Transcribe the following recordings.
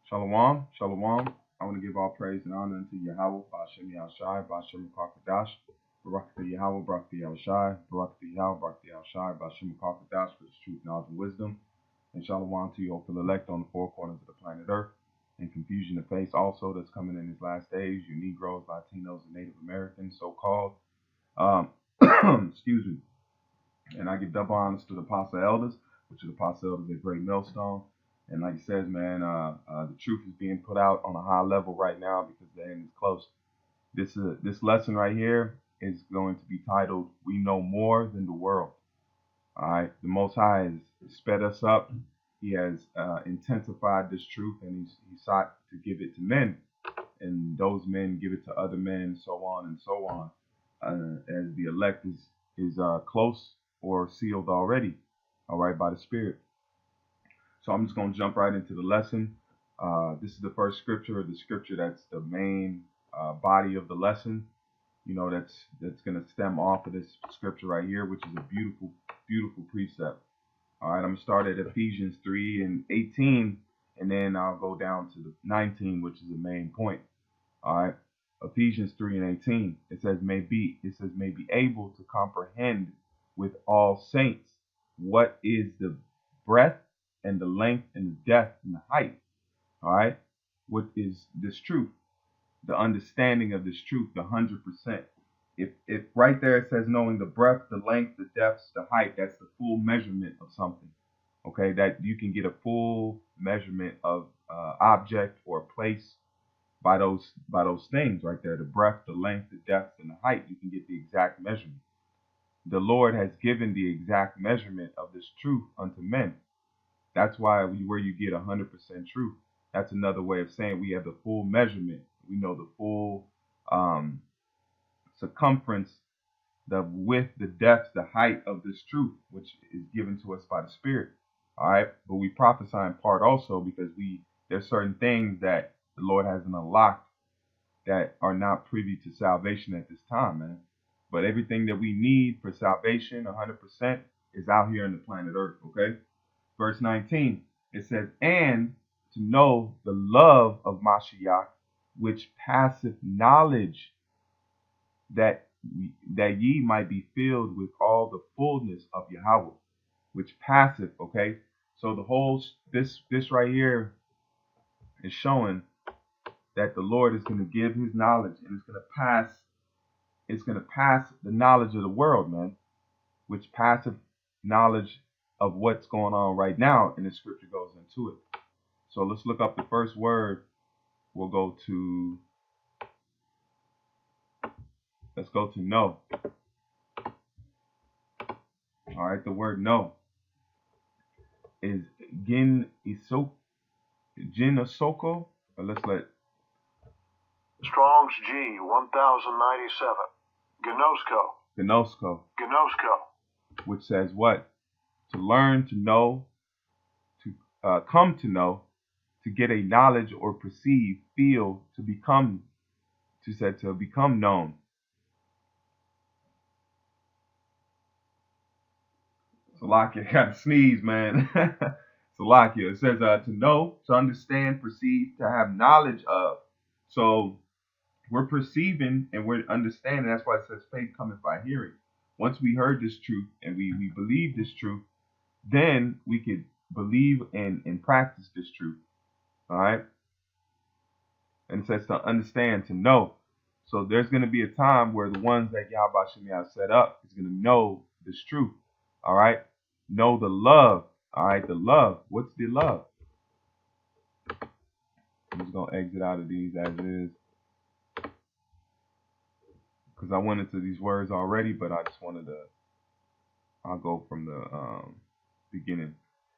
Shalom, shalom. I want to give all praise and honor unto Yahweh, Ba'ashem Yahushai, Ba'ashem Kakadash, Barak to Yahweh, Barak to Yahushai, Barak to Yahweh, Barak to Yahushai, Ba'ashem Kakadash for his truth, knowledge, and wisdom. And shalom to you, O full elect on the four corners of the planet Earth, and confusion to face also that's coming in these last days, you Negroes, Latinos, and Native Americans, so-called. Excuse me. And I give double honors to the Apostle Elders, which is the Apostle Elders at Great Millstone. And like he says, man, the truth is being put out on a high level right now because the end is close. This lesson right here is going to be titled, "We Know More Than the World." All right, the Most High has sped us up. He has intensified this truth, and he sought to give it to men, and those men give it to other men, so on and so on, as the elect is close or sealed already, all right, by the Spirit. So I'm just going to jump right into the lesson. This is the first scripture, the scripture that's the main body of the lesson. You know, that's going to stem off of this scripture right here, which is a beautiful, beautiful precept. All right, I'm going to start at Ephesians 3 and 18, and then I'll go down to the 19, which is the main point. All right, Ephesians 3 and 18, it says may be able to comprehend with all saints what is the breadth and the length and the depth and the height. All right, what is this truth? The understanding of this truth, the 100%. If right there it says knowing the breadth, the length, the depths, the height, that's the full measurement of something. Okay, that you can get a full measurement of object or place by those things right there. The breadth, the length, the depth, and the height. You can get the exact measurement. The Lord has given the exact measurement of this truth unto men. That's why where you get 100% truth. That's another way of saying we have the full measurement. We know the full circumference, the width, the depth, the height of this truth, which is given to us by the Spirit. All right, but we prophesy in part also because there's certain things that the Lord hasn't unlocked that are not privy to salvation at this time, man. But everything that we need for salvation, 100%, is out here on the planet Earth. Okay, verse 19, it says, and to know the love of Mashiach, which passeth knowledge, that ye might be filled with all the fullness of Yahweh, which passeth. Okay, so the whole this right here is showing that the Lord is going to give his knowledge, and it's going to pass the knowledge of the world, man, which passeth knowledge of what's going on right now, and the scripture goes into it. So let's look up the first word. Let's go to know. All right, the word know is gin isoko. Let's let Strong's G 1097. Gnosko, which says what? To learn, to know, to come to know, to get a knowledge or perceive, feel, to become known. Salakia, got to sneeze, man. Salakia. It says to know, to understand, perceive, to have knowledge of. So we're perceiving and we're understanding. That's why it says faith cometh by hearing. Once we heard this truth and we believe this truth, then we could believe and practice this truth. All right. And it says to understand, to know. So there's going to be a time where the ones that Yahweh Shemiah set up is going to know this truth. All right. Know the love. All right. The love. What's the love? I'm just going to exit out of these as is, because I went into these words already, but I just wanted to, I'll go from the beginning.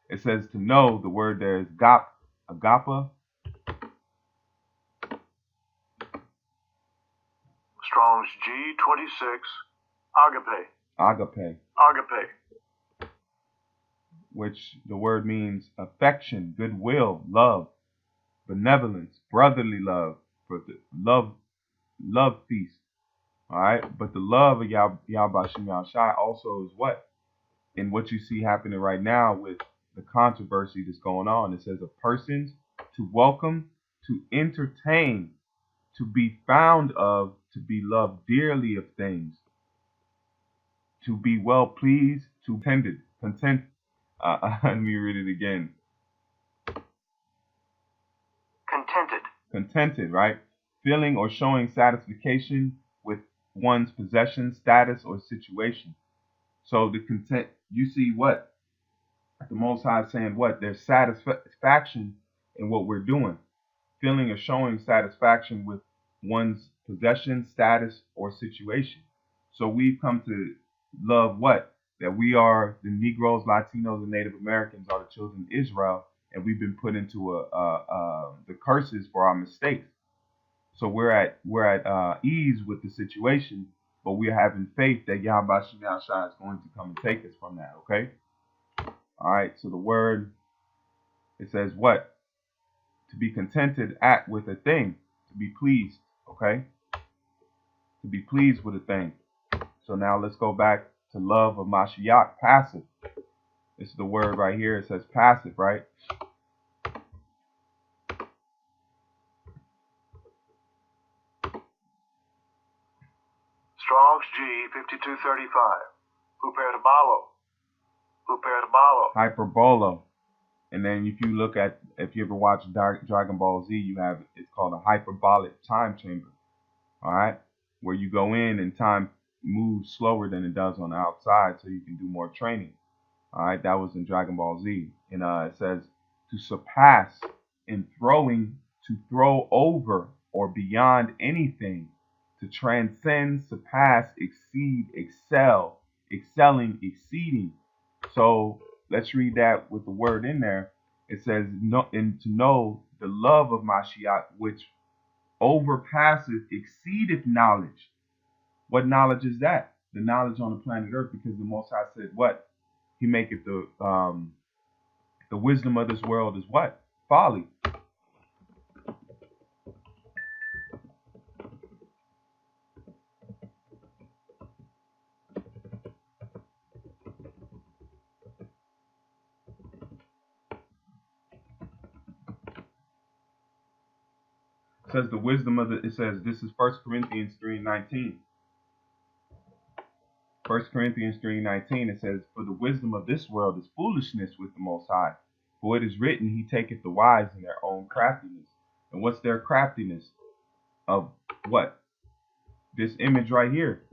It says to know, the word there is agapa. Strong's G26. Agape. Which the word means affection, goodwill, love, benevolence, brotherly love, for the love feast. All right, but the love of Yahweh Shai also is what? And what you see happening right now with the controversy that's going on. It says of persons to welcome, to entertain, to be found of, to be loved dearly of things, to be well pleased, to tended, content. Let me read it again. Contented. Contented, right? Feeling or showing satisfaction with one's possession, status, or situation. So the content, you see what? The Most High is saying what? There's satisfaction in what we're doing. Feeling or showing satisfaction with one's possession, status, or situation. So we've come to love what? That we are the Negroes, Latinos, and Native Americans are the children of Israel, and we've been put into the curses for our mistakes. So we're at ease with the situation, but we're having faith that Yahweh Shem Yahshua is going to come and take us from that. Okay. All right. So the word, it says what? To be contented at with a thing, to be pleased. Okay. To be pleased with a thing. So now let's go back to love of Mashiach, passive. This is the word right here. It says passive, right? Strong's G 5235. Huperbalo. Hyperbola. And then if you ever watch Dragon Ball Z, it's called a hyperbolic time chamber. All right. Where you go in and time moves slower than it does on the outside, so you can do more training. All right. That was in Dragon Ball Z. And it says to surpass in throwing, to throw over or beyond anything, to transcend, surpass, exceed, excel, excelling, exceeding. So let's read that with the word in there. It says, and to know the love of Mashiach, which overpasseth, exceedeth knowledge. What knowledge is that? The knowledge on the planet Earth, because the Most High said what? He maketh the wisdom of this world is what? Folly. It says the wisdom of it says this is 1 Corinthians 3:19. 1 Corinthians 3:19, it says, for the wisdom of this world is foolishness with the Most High. For it is written, he taketh the wise in their own craftiness. And what's their craftiness? Of what? This image right here.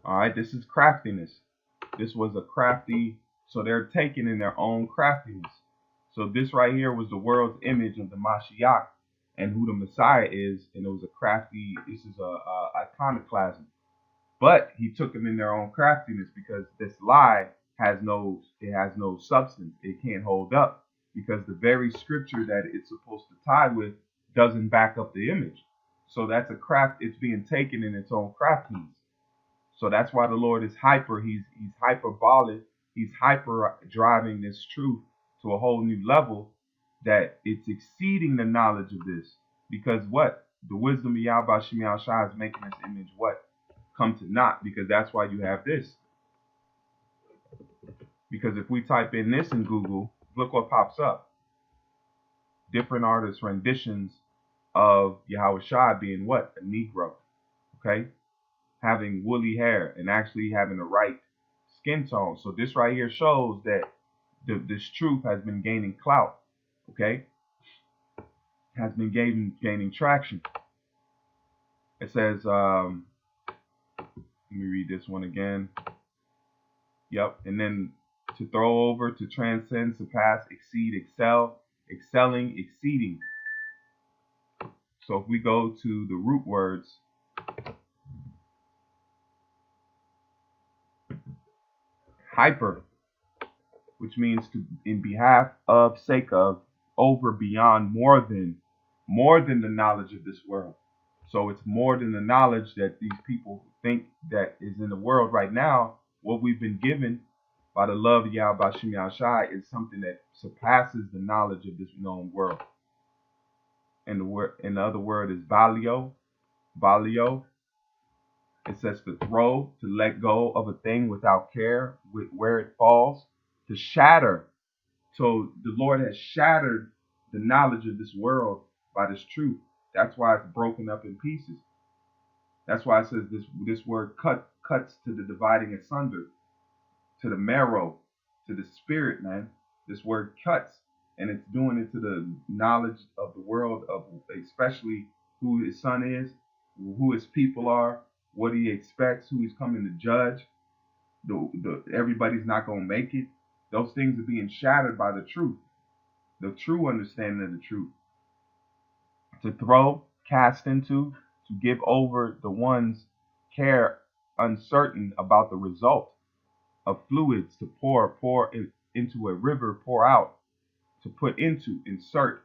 All right, this is craftiness. This was a crafty, so they're taken in their own craftiness. So this right here was the world's image of the Mashiach and who the Messiah is, and it was a crafty, this is a iconoclasm. But he took them in their own craftiness, because this lie has no substance. It can't hold up, because the very scripture that it's supposed to tie with doesn't back up the image. So that's a craft, it's being taken in its own craftiness. So that's why the Lord is hyper, he's hyperbolic, he's hyper driving this truth to a whole new level, that it's exceeding the knowledge of this. Because what? The wisdom of Yahweh Shem Yahshua is making this image what? Come to naught, because that's why you have this. Because if we type in this in Google, look what pops up. Different artists' renditions of Yahweh Shai being what? A Negro. Okay? Having woolly hair and actually having the right skin tone. So this right here shows that this truth has been gaining clout. Okay? Has been gaining traction. It says, let me read this one again. Yep. And then to throw over, to transcend, surpass, exceed, excel, excelling, exceeding. So if we go to the root words, hyper, which means to, in behalf of, sake of, over, beyond, more than the knowledge of this world. So it's more than the knowledge that these people think that is in the world right now. What we've been given by the love of Yahweh Shem Yahshua is something that surpasses the knowledge of this known world. And the other word is balio. Balio. It says to throw, to let go of a thing without care, where it falls, to shatter, So the Lord has shattered the knowledge of this world by this truth. That's why it's broken up in pieces. That's why it says this word cuts to the dividing asunder, to the marrow, to the spirit, man. This word cuts, and it's doing it to the knowledge of the world, of especially who his son is, who his people are, what he expects, who he's coming to judge. Everybody's not going to make it. Those things are being shattered by the truth, the true understanding of the truth. To throw, cast into, to give over the ones care uncertain about the result of fluids, to pour into a river, pour out, to put into, insert.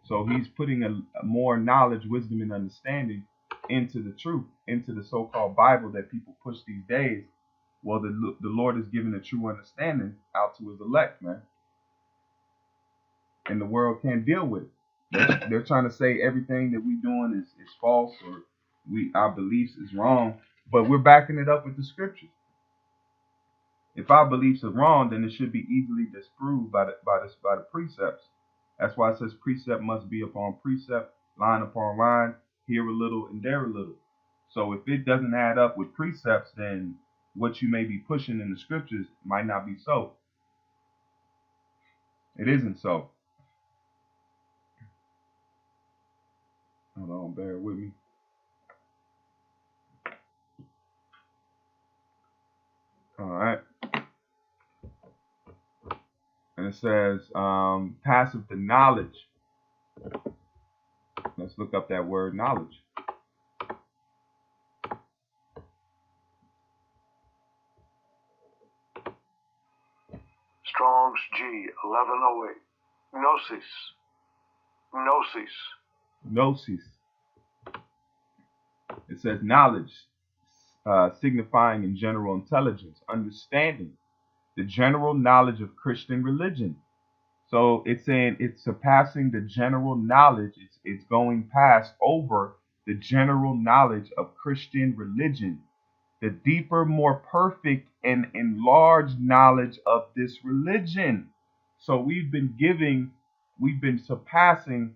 So he's putting a more knowledge, wisdom, and understanding into the truth, into the so-called Bible that people push these days. Well, the Lord is giving a true understanding out to his elect, man. And the world can't deal with it. They're trying to say everything that we're doing is false, or our beliefs is wrong, but we're backing it up with the scriptures. If our beliefs are wrong, then it should be easily disproved by the precepts. That's why it says precept must be upon precept, line upon line, here a little and there a little. So if it doesn't add up with precepts, then what you may be pushing in the scriptures might not be so. It isn't so. Hold on, bear with me. All right. And it says passive to knowledge. Let's look up that word knowledge. Strong's G 1108. Gnosis. Gnosis. Gnosis. It says knowledge, signifying in general intelligence, understanding, the general knowledge of Christian religion. So it's saying it's surpassing the general knowledge. It's going past over the general knowledge of Christian religion. The deeper, more perfect, and enlarged knowledge of this religion. So we've been surpassing,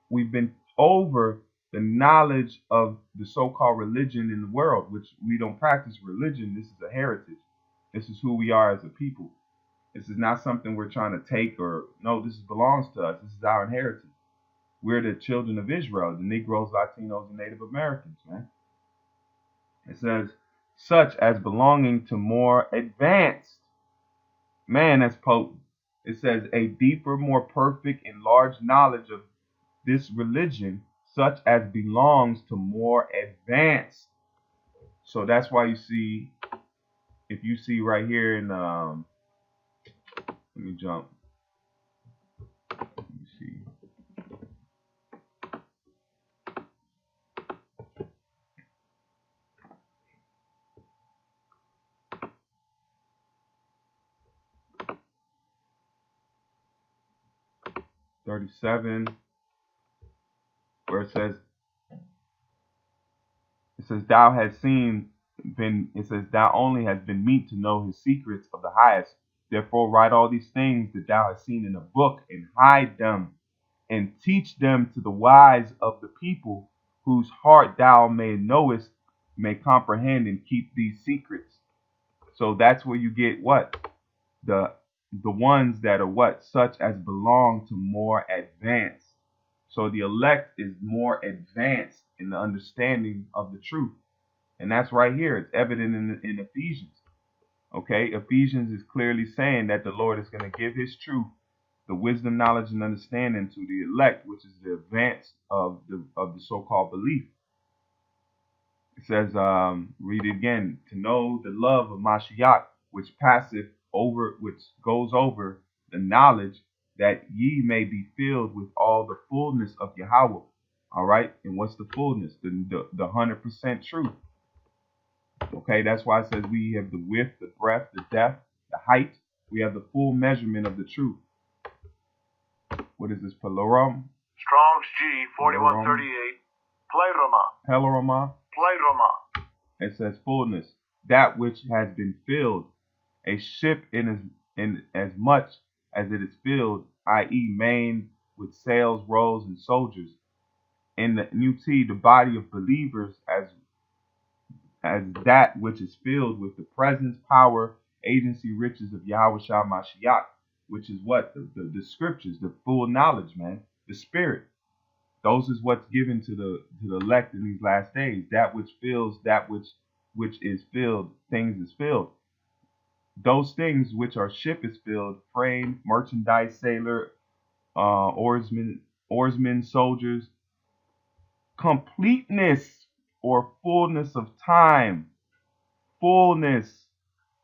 we've been over the knowledge of the so-called religion in the world, which we don't practice religion. This is a heritage. This is who we are as a people. This is not something we're trying to take, or no, this belongs to us. This is our inheritance. We're the children of Israel, the Negroes, Latinos, and Native Americans, man. It says, such as belonging to more advanced. Man, that's potent. It says a deeper, more perfect, enlarged knowledge of this religion, such as belongs to more advanced. So that's why you see, if you see right here in, let me jump. Let me see. .37, where it says thou hast thou only hast been meet to know his secrets of the highest. Therefore write all these things that thou hast seen in a book, and hide them, and teach them to the wise of the people, whose heart thou may comprehend and keep these secrets. So that's where you get what? The ones that are what? Such as belong to more advanced. So the elect is more advanced in the understanding of the truth. And that's right here. It's evident in Ephesians. Okay, Ephesians is clearly saying that the Lord is going to give his truth, the wisdom, knowledge, and understanding to the elect, which is the advance of the so-called belief. It says, read it again, to know the love of Mashiach, which goes over the knowledge, that ye may be filled with all the fullness of Yahweh. All right, and what's the fullness? The 100% truth. Okay, that's why it says we have the width, the breadth, the depth, the height. We have the full measurement of the truth. What is this? Pleroma? Strong's G 4138. Pleroma. Pleroma. It says fullness, that which has been filled, a ship in as much as it is filled, i.e. manned with sails, rows, and soldiers. In the New T, the body of believers as that which is filled with the presence, power, agency, riches of Yahweh Shah Mashiach, which is what? The scriptures, the full knowledge, man, the spirit. Those is what's given to the elect in these last days. That which fills, that which is filled, things is filled. Those things which are ship is filled, frame, merchandise, sailor, oarsmen, soldiers, completeness or fullness of time, fullness,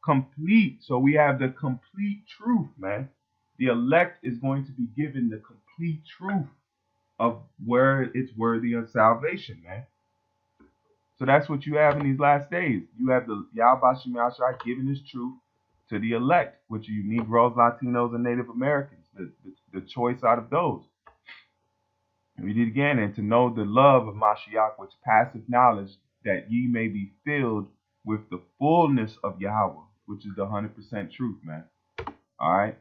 complete. So we have the complete truth, man. The elect is going to be given the complete truth of where it's worthy of salvation, man. So that's what you have in these last days. You have the Yahweh Shem Yahshai giving his truth to the elect, which are you Negroes, Latinos, and Native Americans, the choice out of those. Read it again. And to know the love of Mashiach, which passive knowledge, that ye may be filled with the fullness of Yahweh, which is the 100% truth, man. All right.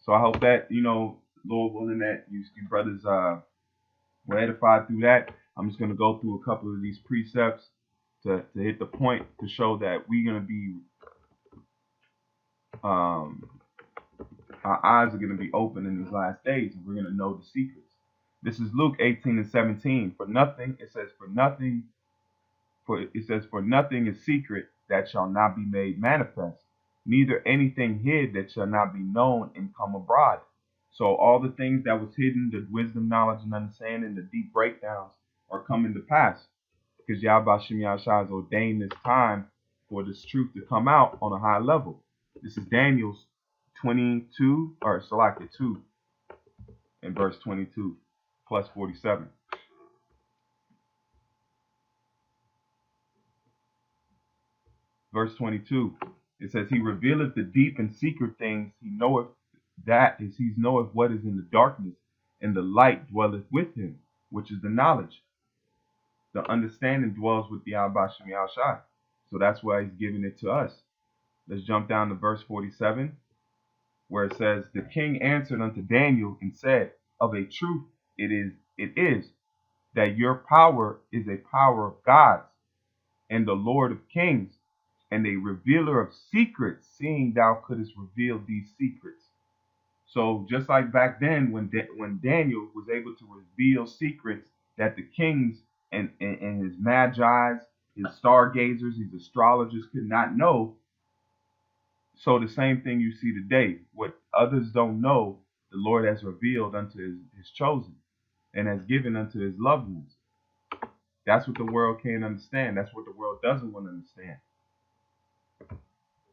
So I hope that, Lord willing, that you brothers were edified through that. I'm just going to go through a couple of these precepts to hit the point to show that we're going to be, our eyes are going to be open in these last days, and we're going to know the secrets. This is Luke 18:17. For nothing is secret that shall not be made manifest, neither anything hid that shall not be known and come abroad. So all the things that was hidden, the wisdom, knowledge, and understanding, the deep breakdowns are coming to pass, because Yahweh Shem Yahshai has ordained this time for this truth to come out on a high level. This is Daniel's 2 in verse 22 plus 47. Verse 22, it says, he revealeth the deep and secret things. He knoweth what is in the darkness, and the light dwelleth with him, which is the knowledge. The understanding dwells with the Yahweh Shem Yahshai. So that's why he's giving it to us. Let's jump down to verse 47, where it says, the king answered unto Daniel and said, of a truth it is that your power is a power of gods, and the Lord of kings, and a revealer of secrets, seeing thou couldst reveal these secrets. So just like back then when Daniel was able to reveal secrets that the kings and his magi's, his stargazers, his astrologers could not know, so the same thing you see today. What others don't know, the Lord has revealed unto his chosen and has given unto his loved ones. That's what the world can't understand. That's what the world doesn't want to understand.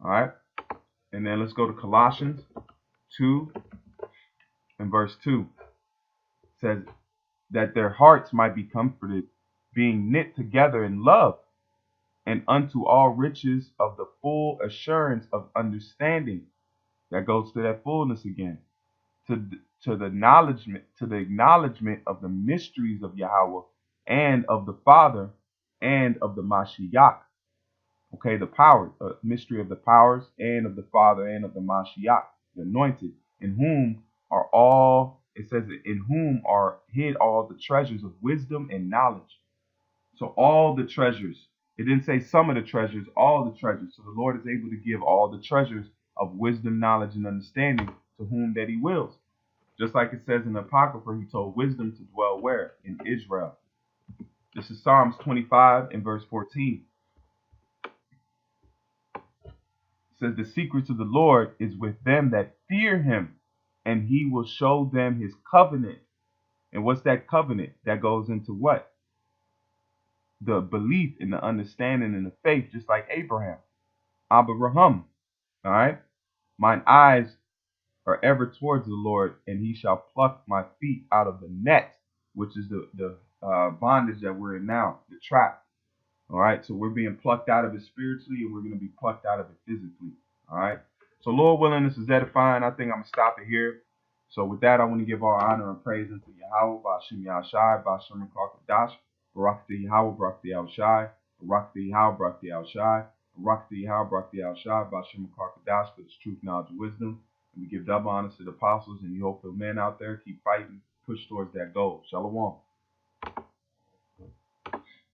All right. And then let's go to Colossians 2 and verse 2. It says that their hearts might be comforted, being knit together in love, and unto all riches of the full assurance of understanding. That goes to that fullness again. To the acknowledgement of the mysteries of Yahweh and of the Father and of the Mashiach. Okay, the power, mystery of the powers and of the Father and of the Mashiach, the anointed, in whom are all, it says, in whom are hid all the treasures of wisdom and knowledge. So all the treasures, it didn't say some of the treasures, all the treasures. So the Lord is able to give all the treasures of wisdom, knowledge, and understanding to whom that he wills. Just like it says in the Apocrypha, he told wisdom to dwell where? In Israel. This is Psalms 25 and verse 14. It says, the secrets of the Lord is with them that fear him, and he will show them his covenant. And what's that covenant? That goes into what? The belief and the understanding and the faith, just like Abraham. Abraham. All right? Mine eyes are ever towards the Lord, and he shall pluck my feet out of the net, which is the bondage that we're in now, the trap. All right, so we're being plucked out of it spiritually, and we're going to be plucked out of it physically. All right, so Lord willing, this is edifying. I think I'm going to stop it here. So with that, I want to give all honor and praise unto Yahweh, Ba'ashem Yahshai, Ba'ashem Karkadash, Barak the Yahweh, Barak the Yahshai, Barak the Yahweh, Barak the Yahshai, Barak the Yahweh, Barak the Yahshai, Ba'ashem Karkadash, for this truth, knowledge, and wisdom. We give double honors to the apostles and you hopeful men out there. Keep fighting, push towards that goal. Shalom.